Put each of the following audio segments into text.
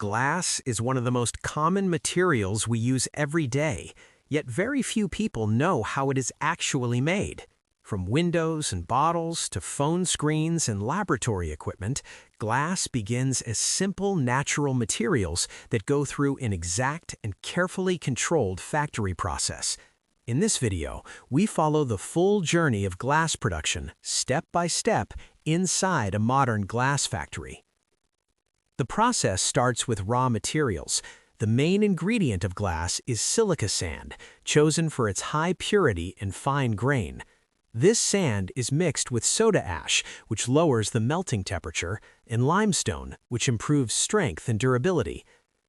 Glass is one of the most common materials we use every day, yet very few people know how it is actually made. From windows and bottles to phone screens and laboratory equipment, glass begins as simple natural materials that go through an exact and carefully controlled factory process. In this video, we follow the full journey of glass production, step by step, inside a modern glass factory. The process starts with raw materials. The main ingredient of glass is silica sand, chosen for its high purity and fine grain. This sand is mixed with soda ash, which lowers the melting temperature, and limestone, which improves strength and durability.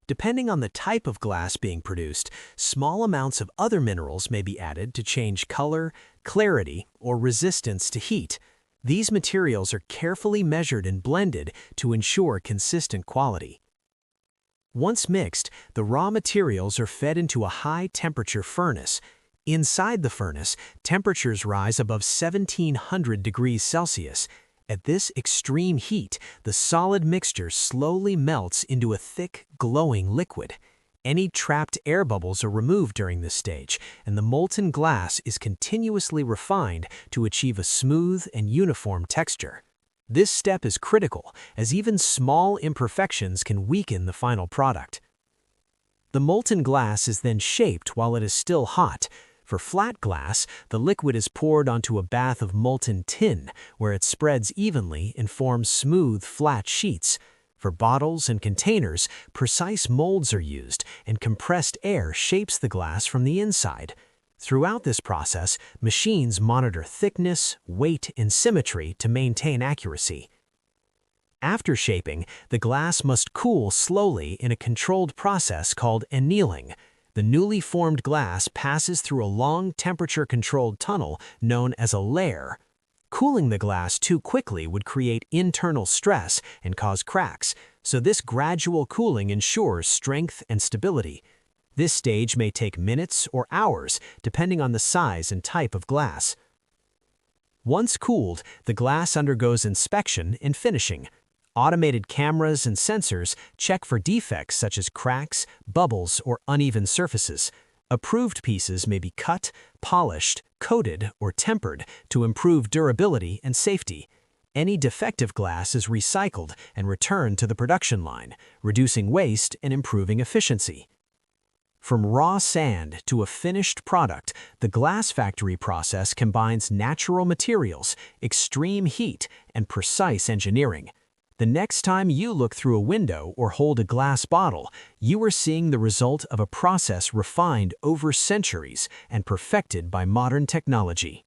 Depending on the type of glass being produced, small amounts of other minerals may be added to change color, clarity, or resistance to heat. These materials are carefully measured and blended to ensure consistent quality. Once mixed, the raw materials are fed into a high-temperature furnace. Inside the furnace, temperatures rise above 1700 degrees Celsius. At this extreme heat, the solid mixture slowly melts into a thick, glowing liquid. Any trapped air bubbles are removed during this stage, and the molten glass is continuously refined to achieve a smooth and uniform texture. This step is critical, as even small imperfections can weaken the final product. The molten glass is then shaped while it is still hot. For flat glass, the liquid is poured onto a bath of molten tin, where it spreads evenly and forms smooth, flat sheets. For bottles and containers, precise molds are used, and compressed air shapes the glass from the inside. Throughout this process, machines monitor thickness, weight, and symmetry to maintain accuracy. After shaping, the glass must cool slowly in a controlled process called annealing. The newly formed glass passes through a long temperature-controlled tunnel known as a layer. Cooling the glass too quickly would create internal stress and cause cracks, so this gradual cooling ensures strength and stability. This stage may take minutes or hours, depending on the size and type of glass. Once cooled, the glass undergoes inspection and finishing. Automated cameras and sensors check for defects such as cracks, bubbles, or uneven surfaces. Approved pieces may be cut, polished, coated, or tempered to improve durability and safety. Any defective glass is recycled and returned to the production line, reducing waste and improving efficiency. From raw sand to a finished product, the glass factory process combines natural materials, extreme heat, and precise engineering. The next time you look through a window or hold a glass bottle, you are seeing the result of a process refined over centuries and perfected by modern technology.